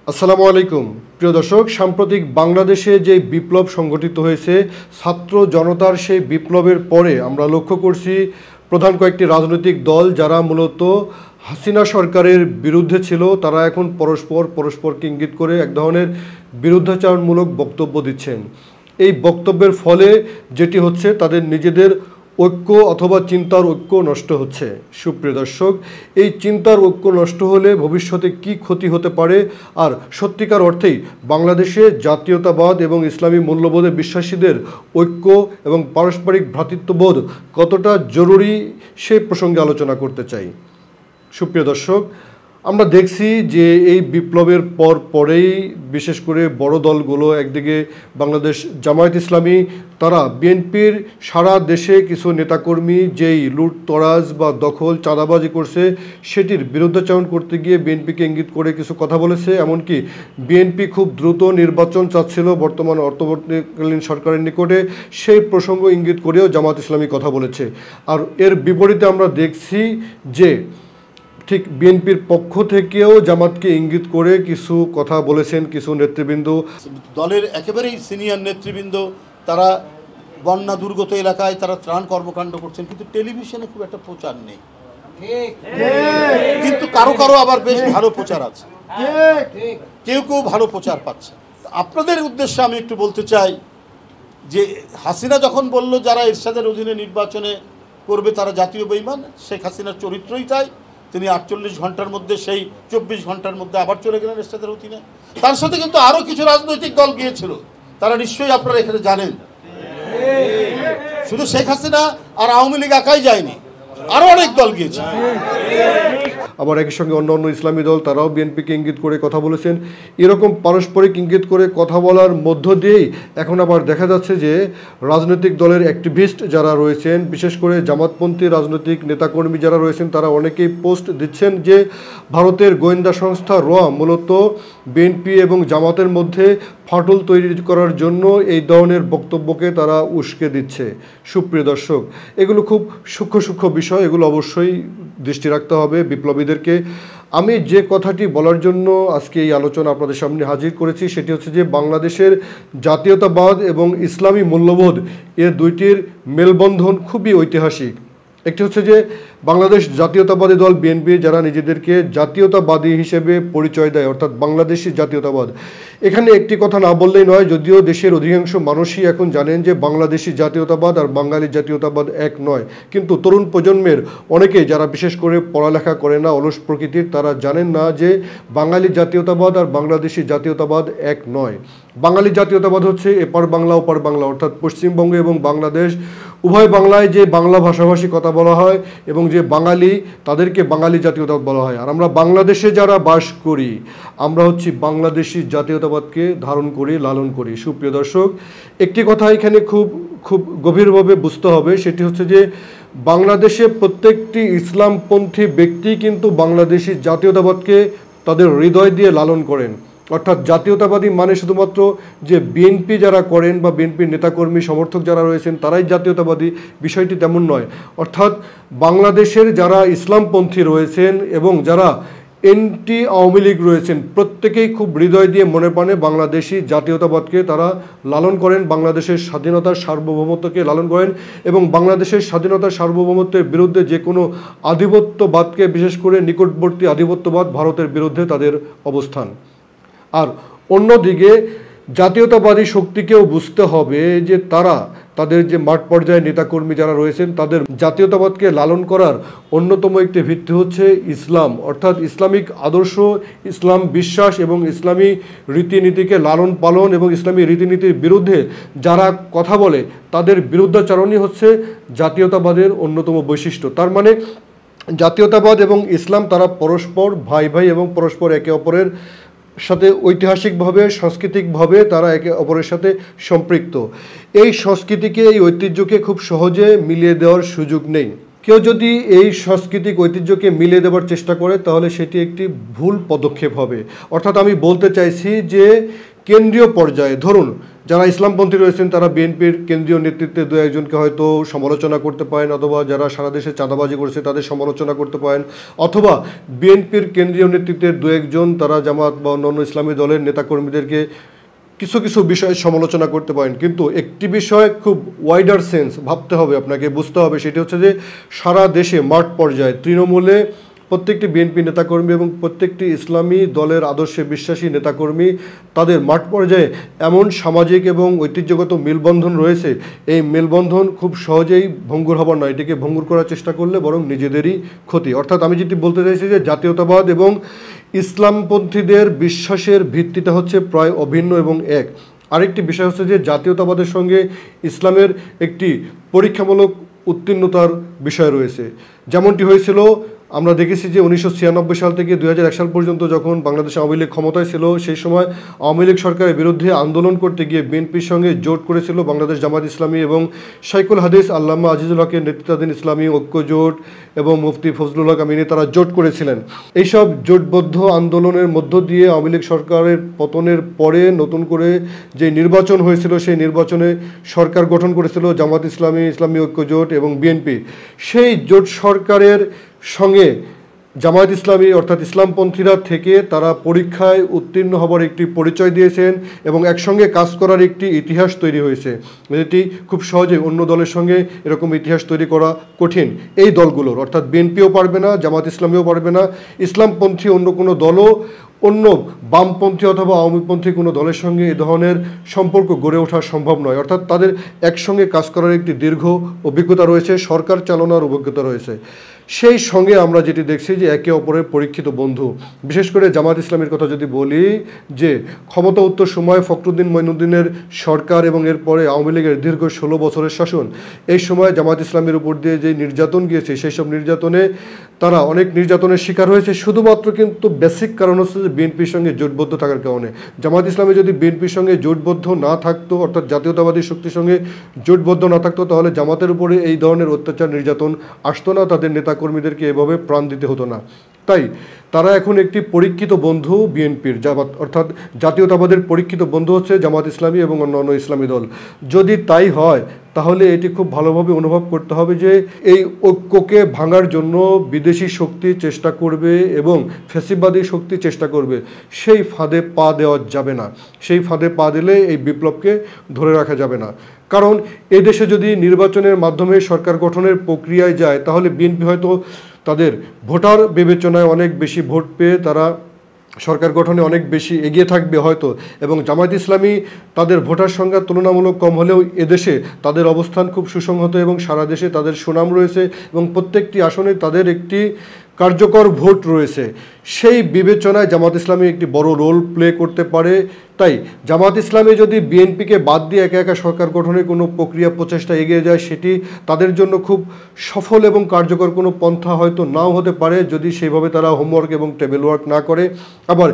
আসসালামু আলাইকুম প্রিয় দর্শক, সাম্প্রতিক বাংলাদেশে যে বিপ্লব সংগঠিত হয়েছে, ছাত্র জনতার সেই বিপ্লবের পরে আমরা লক্ষ্য করছি প্রধান কয়েকটি রাজনৈতিক দল যারা মূলত হাসিনা সরকারের বিরুদ্ধে ছিল, তারা এখন পরস্পরকে ইঙ্গিত করে এক ধরনের বিরুদ্ধাচরণমূলক বক্তব্য দিচ্ছেন। এই বক্তব্যের ফলে যেটি হচ্ছে, তাদের নিজেদের ঐক্য অথবা চিন্তার ঐক্য নষ্ট হচ্ছে। সুপ্রিয় দর্শক, এই চিন্তার ঐক্য নষ্ট হলে ভবিষ্যতে কি ক্ষতি হতে পারে, আর সত্যিকার অর্থেই বাংলাদেশে জাতীয়তাবাদ এবং ইসলামী মূল্যবোধে বিশ্বাসীদের ঐক্য এবং পারস্পরিক ভ্রাতৃত্ববোধ কতটা জরুরি, সেই প্রসঙ্গে আলোচনা করতে চাই। সুপ্রিয় দর্শক, আমরা দেখছি যে এই বিপ্লবের পরেই বিশেষ করে বড় দলগুলো, একদিকে বাংলাদেশ জামায়াত ইসলামী, তারা বিএনপির সারা দেশে কিছু নেতাকর্মী যেই লুটতরাজ বা দখল চাঁদাবাজি করছে সেটির বিরুদ্ধাচরণ করতে গিয়ে বিএনপিকে ইঙ্গিত করে কিছু কথা বলেছে। এমনকি বিএনপি খুব দ্রুত নির্বাচন চাচ্ছিল বর্তমান অন্তর্বর্তীকালীন সরকারের নিকটে, সেই প্রসঙ্গ ইঙ্গিত করেও জামায়াত ইসলামী কথা বলেছে। আর এর বিপরীতে আমরা দেখছি যে ঠিক বিএনপির পক্ষ থেকেও জামাতকে ইঙ্গিত করে কিছু কথা বলেছেন কিছু নেতৃবৃন্দ। দলের একেবারেই সিনিয়র নেতৃবৃন্দ তারা বন্যা দুর্গত এলাকায় তারা ত্রাণ কর্মকাণ্ড করছেন, কিন্তু টেলিভিশনে খুব একটা প্রচার নেই। কিন্তু কারো কারো আবার বেশ ভালো প্রচার আছে, কেউ কেউ ভালো প্রচার পাচ্ছে। আপনাদের উদ্দেশ্যে আমি একটু বলতে চাই যে হাসিনা যখন বলল যারা এরশাদের অধীনে নির্বাচনে করবে তারা জাতীয় বেঈমান, শেখ হাসিনার চরিত্রই তাই। তিনি 48 ঘন্টার মধ্যে সেই 24 ঘন্টার মধ্যে আবার চলে গেলেন এরশাদের অধীনে। তার সাথে কিন্তু আরও কিছু রাজনৈতিক দল গিয়েছিল, তারা নিশ্চয়ই আপনারা এখানে জানেন। শুধু শেখ হাসিনা আর আওয়ামী লীগ একাই যায়নি, আরও অনেক দল গিয়েছে। আবার একই সঙ্গে অন্য ইসলামী দল তারাও বিএনপিকে ইঙ্গিত করে কথা বলেছেন। এরকম পারস্পরিক ইঙ্গিত করে কথা বলার মধ্য দিয়েই এখন আবার দেখা যাচ্ছে যে রাজনৈতিক দলের অ্যাক্টিভিস্ট যারা রয়েছেন, বিশেষ করে জামাতপন্থী রাজনৈতিক নেতাকর্মী যারা রয়েছেন, তারা অনেকেই পোস্ট দিচ্ছেন যে ভারতের গোয়েন্দা সংস্থা র মূলত বিএনপি এবং জামাতের মধ্যে ফাটল তৈরি করার জন্য এই ধরনের বক্তব্যকে তারা উস্কে দিচ্ছে। সুপ্রিয় দর্শক, এগুলো খুব সূক্ষ্ম বিষয়, এগুলো অবশ্যই দৃষ্টি রাখতে হবে বিপ্লবীদেরকে। আমি যে কথাটি বলার জন্য আজকে এই আলোচনা আপনাদের সামনে হাজির করেছি সেটি হচ্ছে যে বাংলাদেশের জাতীয়তাবাদ এবং ইসলামী মূল্যবোধ এর দুইটির মেলবন্ধন খুবই ঐতিহাসিক। একটি হচ্ছে যে বাংলাদেশ জাতীয়তাবাদী দল বিএনপি যারা নিজেদেরকে জাতীয়তাবাদী হিসেবে পরিচয় দেয়, অর্থাৎ বাংলাদেশি জাতীয়তাবাদ। এখানে একটি কথা না বললেই নয়, যদিও দেশের অধিকাংশ মানুষই এখন জানেন যে বাংলাদেশি জাতীয়তাবাদ আর বাঙালি জাতীয়তাবাদ এক নয়, কিন্তু তরুণ প্রজন্মের অনেকেই যারা বিশেষ করে পড়ালেখা করে না, অলস প্রকৃতির, তারা জানেন না যে বাঙালি জাতীয়তাবাদ আর বাংলাদেশি জাতীয়তাবাদ এক নয়। বাঙালি জাতীয়তাবাদ হচ্ছে এপার বাংলা ওপার বাংলা, অর্থাৎ পশ্চিমবঙ্গ এবং বাংলাদেশ উভয় বাংলায় যে বাংলা ভাষাভাষী কথা বলা হয় এবং যে বাঙালি তাদেরকে বাঙালি জাতীয়তাবাদ বলা হয়। আর আমরা বাংলাদেশে যারা বাস করি আমরা হচ্ছি বাংলাদেশি জাতীয়তাবাদকে ধারণ করি, লালন করি। সুপ্রিয় দর্শক, একটি কথা এখানে খুব গভীরভাবে বুঝতে হবে, সেটি হচ্ছে যে বাংলাদেশে প্রত্যেকটি ইসলামপন্থী ব্যক্তি কিন্তু বাংলাদেশি জাতীয়তাবাদকে তাদের হৃদয় দিয়ে লালন করেন। অর্থাৎ জাতীয়তাবাদী মানে শুধুমাত্র যে বিএনপি যারা করেন বা বিএনপির নেতাকর্মী সমর্থক যারা রয়েছেন তারাই জাতীয়তাবাদী, বিষয়টি তেমন নয়। অর্থাৎ বাংলাদেশের যারা ইসলামপন্থী রয়েছেন এবং যারা এন্টি আওয়ামী লীগ রয়েছেন প্রত্যেকেই খুব হৃদয় দিয়ে মনে প্রাণে বাংলাদেশি জাতীয়তাবাদকে তারা লালন করেন, বাংলাদেশের স্বাধীনতার সার্বভৌমত্বকে লালন করেন এবং বাংলাদেশের স্বাধীনতার সার্বভৌমত্বের বিরুদ্ধে যে কোনো আধিপত্যবাদকে, বিশেষ করে নিকটবর্তী আধিপত্যবাদ ভারতের বিরুদ্ধে তাদের অবস্থান। আর অন্যদিকে জাতীয়তাবাদী শক্তিকেও বুঝতে হবে যে তারা তাদের যে মাঠ পর্যায়ে নেতাকর্মী যারা রয়েছেন তাদের জাতীয়তাবাদকে লালন করার অন্যতম একটি ভিত্তি হচ্ছে ইসলাম, অর্থাৎ ইসলামিক আদর্শ, ইসলাম বিশ্বাস এবং ইসলামী রীতিনীতিকে লালন পালন এবং ইসলামী রীতিনীতির বিরুদ্ধে যারা কথা বলে তাদের বিরুদ্ধাচরণই হচ্ছে জাতীয়তাবাদের অন্যতম বৈশিষ্ট্য। তার মানে জাতীয়তাবাদ এবং ইসলাম তারা পরস্পর ভাই এবং পরস্পর একে অপরের সাথে ঐতিহাসিকভাবে সাংস্কৃতিকভাবে তারা একে অপরের সাথে সম্পৃক্ত। এই সংস্কৃতিকে, এই ঐতিহ্যকে খুব সহজে মিলিয়ে দেওয়ার সুযোগ নেই। কেউ যদি এই সাংস্কৃতিক ঐতিহ্যকে মিলিয়ে দেওয়ার চেষ্টা করে তাহলে সেটি একটি ভুল পদক্ষেপ হবে। অর্থাৎ আমি বলতে চাইছি যে কেন্দ্রীয় পর্যায়ে ধরুন যারা ইসলামপন্থী রয়েছেন তারা বিএনপির কেন্দ্রীয় নেতৃত্বে দু একজনকে হয়তো সমালোচনা করতে পারেন, অথবা যারা সারা দেশে চাঁদাবাজি করেছে তাদের সমালোচনা করতে পারেন, অথবা বিএনপির কেন্দ্রীয় নেতৃত্বের দু একজন তারা জামাত বা অন্যান্য ইসলামী দলের নেতাকর্মীদেরকে কিছু কিছু বিষয়ে সমালোচনা করতে পারেন। কিন্তু একটি বিষয় খুব ওয়াইডার সেন্স ভাবতে হবে, আপনাকে বুঝতে হবে, সেটি হচ্ছে যে সারা দেশে মাঠ পর্যায়ে তৃণমূলে প্রত্যেকটি বিএনপি নেতাকর্মী এবং প্রত্যেকটি ইসলামী দলের আদর্শে বিশ্বাসী নেতাকর্মী তাদের মাঠ পর্যায়ে এমন সামাজিক এবং ঐতিহ্যগত মেলবন্ধন রয়েছে, এই মেলবন্ধন খুব সহজেই ভঙ্গুর হবার নয়, এটিকে ভঙ্গুর করার চেষ্টা করলে বরং নিজেদেরই ক্ষতি। অর্থাৎ আমি যেটি বলতে চাইছি যে জাতীয়তাবাদ এবং ইসলামপন্থীদের বিশ্বাসের ভিত্তিটা হচ্ছে প্রায় অভিন্ন এবং এক। আরেকটি বিষয় হচ্ছে যে জাতীয়তাবাদের সঙ্গে ইসলামের একটি পরীক্ষামূলক উত্তীর্ণতার বিষয় রয়েছে। যেমনটি হয়েছিল আমরা দেখেছি যে 1996 সাল থেকে 2001 সাল পর্যন্ত যখন বাংলাদেশে আওয়ামী লীগ ক্ষমতায় ছিল, সেই সময় আওয়ামী লীগ সরকারের বিরুদ্ধে আন্দোলন করতে গিয়ে বিএনপির সঙ্গে জোট করেছিল বাংলাদেশ জামাত ইসলামী এবং শাইখুল হাদিস আল্লামা আজিজুল হকের নেতৃত্বাধীন ইসলামী ঐক্য জোট এবং মুফতি ফজলুল হক আমিনী, তারা জোট করেছিলেন। এইসব জোটবদ্ধ আন্দোলনের মধ্য দিয়ে আওয়ামী লীগ সরকারের পতনের পরে নতুন করে যে নির্বাচন হয়েছিল, সেই নির্বাচনে সরকার গঠন করেছিল জামাত ইসলামী, ইসলামী ঐক্য জোট এবং বিএনপি। সেই জোট সরকারের সঙ্গে জামায়াত ইসলামী অর্থাৎ ইসলামপন্থীরা থেকে তারা পরীক্ষায় উত্তীর্ণ হবার একটি পরিচয় দিয়েছেন এবং একসঙ্গে কাজ করার একটি ইতিহাস তৈরি হয়েছে, যেটি খুব সহজে অন্য দলের সঙ্গে এরকম ইতিহাস তৈরি করা কঠিন। এই দলগুলোর অর্থাৎ বিএনপিও পারবে না, জামায়াত ইসলামীও পারবে না, ইসলামপন্থী অন্য কোনো দলও অন্য বামপন্থী অথবা আওয়ামীপন্থী কোনো দলের সঙ্গে এ ধরনের সম্পর্ক গড়ে ওঠা সম্ভব নয়। অর্থাৎ তাদের একসঙ্গে কাজ করার একটি দীর্ঘ অভিজ্ঞতা রয়েছে, সরকার চালানোর অভিজ্ঞতা রয়েছে। সেই সঙ্গে আমরা যেটি দেখছি যে একে অপরের পরীক্ষিত বন্ধু। বিশেষ করে জামাত ইসলামের কথা যদি বলি, যে ক্ষমতা উত্তর সময় ফখরুদ্দিন মঈনুদ্দিনের সরকার এবং এরপরে আওয়ামী লীগের দীর্ঘ 16 বছরের শাসন, এই সময় জামাত ইসলামের উপর দিয়ে যে নির্যাতন গিয়েছে, সেই সব নির্যাতনে তারা অনেক নির্যাতনের শিকার হয়েছে, শুধুমাত্র কিন্তু বেসিক কারণ হচ্ছে যে বিএনপির সঙ্গে জোটবদ্ধ থাকার কারণে। জামাত ইসলামী যদি বিএনপির সঙ্গে জোটবদ্ধ না থাকতো, অর্থাৎ জাতীয়তাবাদী শক্তির সঙ্গে জোটবদ্ধ না থাকতো, তাহলে জামাতের উপরে এই ধরনের অত্যাচার নির্যাতন আসতো না, তাদের নেতাকর্মীদেরকে এভাবে প্রাণ দিতে হতো না। তাই তারা এখন একটি পরীক্ষিত বন্ধু বিএনপির, জামাত অর্থাৎ জাতীয়তাবাদের পরীক্ষিত বন্ধু হচ্ছে জামাত ইসলামী এবং অন্যান্য ইসলামী দল। যদি তাই হয় তাহলে এটি খুব ভালোভাবে অনুভব করতে হবে যে এই ঐক্যকে ভাঙার জন্য বিদেশি শক্তি চেষ্টা করবে এবং ফ্যাসিবাদী শক্তি চেষ্টা করবে, সেই ফাঁদে পা দেওয়া যাবে না। সেই ফাঁদে পা দিলে এই বিপ্লবকে ধরে রাখা যাবে না। কারণ এদেশে যদি নির্বাচনের মাধ্যমে সরকার গঠনের প্রক্রিয়ায় যায়, তাহলে বিএনপি হয়তো তাদের ভোটার বিবেচনায় অনেক বেশি ভোট পেয়ে তারা সরকার গঠনে অনেক বেশি এগিয়ে থাকবে হয়তো, এবং জামায়াত ইসলামী তাদের ভোটার সংখ্যা তুলনামূলক কম হলেও এদেশে তাদের অবস্থান খুব সুসংহত এবং সারা দেশে তাদের সুনাম রয়েছে এবং প্রত্যেকটি আসনে তাদের একটি কার্যকর ভোট রয়েছে। সেই বিবেচনায় জামাত ইসলামী একটি বড় রোল প্লে করতে পারে। তাই জামাত ইসলামী যদি বিএনপিকে বাদ দিয়ে একা একা সরকার গঠনের কোনো প্রক্রিয়া প্রচেষ্টা এগিয়ে যায়, সেটি তাদের জন্য খুব সফল এবং কার্যকর কোনো পন্থা হয়তো নাও হতে পারে, যদি সেইভাবে তারা হোমওয়ার্ক এবং টেবিল ওয়ার্ক না করে। আবার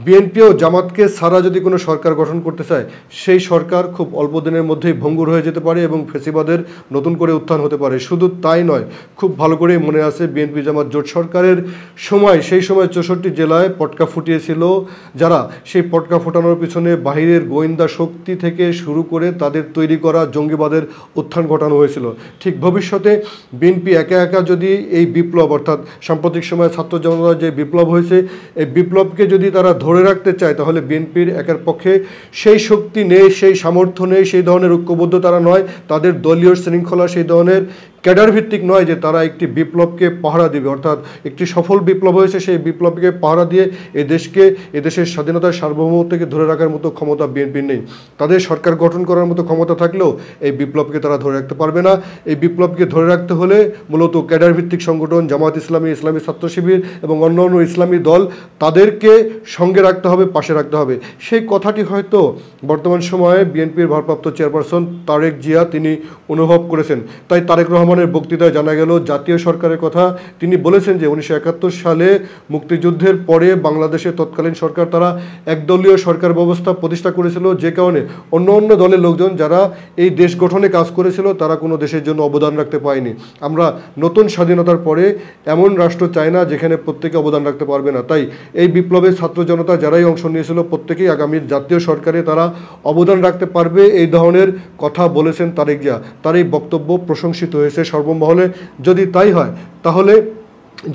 বিএনপিও জামাতকে ছাড়া যদি কোনো সরকার গঠন করতে চায়, সেই সরকার খুব অল্প দিনের মধ্যেই ভঙ্গুর হয়ে যেতে পারে এবং ফ্যাসিবাদের নতুন করে উত্থান হতে পারে। শুধু তাই নয়, খুব ভালো করেই মনে আছে বিএনপি জামাত জোট সরকারের সময়, সেই সময় 64 জেলায় পটকা ফুটিয়েছিল যারা, সেই পটকা ফোটানোর পিছনে বাহিরের গোয়েন্দা শক্তি থেকে শুরু করে তাদের তৈরি করা জঙ্গিবাদের উত্থান ঘটানো হয়েছিল। ঠিক ভবিষ্যতে বিএনপি একা একা যদি এই বিপ্লব অর্থাৎ সাম্প্রতিক সময়ে ছাত্র জনতার যে বিপ্লব হয়েছে, এই বিপ্লবকে যদি তারা ধরে রাখতে চায়, তাহলে বিএনপির একার পক্ষে সেই শক্তি নেই, সেই সামর্থ্য নেই, সেই ধরনের ঐক্যবদ্ধ তারা নয়, তাদের দলীয় শৃঙ্খলা সেই ধরনের ক্যাডার ভিত্তিক নয় যে তারা একটি বিপ্লবকে পাহারা দিবে। অর্থাৎ একটি সফল বিপ্লব হয়েছে, সেই বিপ্লবকে পাহারা দিয়ে এদেশের স্বাধীনতার সার্বভৌমত্বকে ধরে রাখার মতো ক্ষমতা বিএনপির নেই। তাদের সরকার গঠন করার মতো ক্ষমতা থাকলেও এই বিপ্লবকে তারা ধরে রাখতে পারবে না। এই বিপ্লবকে ধরে রাখতে হলে মূলত ক্যাডার ভিত্তিক সংগঠন জামাত ইসলামী, ইসলামী ছাত্র শিবির এবং অন্যান্য ইসলামী দল, তাদেরকে সঙ্গে রাখতে হবে, পাশে রাখতে হবে। সেই কথাটি হয়তো বর্তমান সময়ে বিএনপির ভারপ্রাপ্ত চেয়ারপারসন তারেক জিয়া তিনি অনুভব করেছেন। তাই তারেক রহমান রহমানের বক্তৃতায় জানা গেল জাতীয় সরকারের কথা। তিনি বলেছেন যে 1971 সালে মুক্তিযুদ্ধের পরে বাংলাদেশের তৎকালীন সরকার তারা একদলীয় সরকার ব্যবস্থা প্রতিষ্ঠা করেছিল, যে কারণে অন্য অন্য দলের লোকজন যারা এই দেশ গঠনে কাজ করেছিল তারা কোনো দেশের জন্য অবদান রাখতে পারেনি। আমরা নতুন স্বাধীনতার পরে এমন রাষ্ট্র চাই না যেখানে প্রত্যেকে অবদান রাখতে পারবে না। তাই এই বিপ্লবের ছাত্র জনতা যারাই অংশ নিয়েছিল প্রত্যেকেই আগামী জাতীয় সরকারে তারা অবদান রাখতে পারবে, এই ধরনের কথা বলেছেন তারেক জিয়া। তার এই বক্তব্য প্রশংসিত হয়েছে সর্বমহলে। যদি তাই হয় তাহলে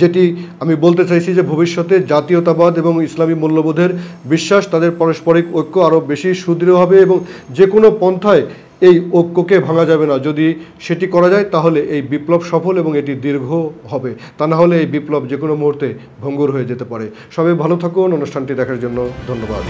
যেটি আমি বলতে চাইছি যে ভবিষ্যতে জাতীয়তাবাদ এবং ইসলামী মূল্যবোধের বিশ্বাস, তাদের পারস্পরিক ঐক্য আরও বেশি সুদৃঢ় হবে এবং যে কোনো পন্থায় এই ঐক্যকে ভাঙা যাবে না। যদি সেটি করা যায় তাহলে এই বিপ্লব সফল এবং এটি দীর্ঘ হবে, তা না হলে এই বিপ্লব যে কোনো মুহূর্তে ভঙ্গুর হয়ে যেতে পারে। সবাই ভালো থাকুন। অনুষ্ঠানটি দেখার জন্য ধন্যবাদ।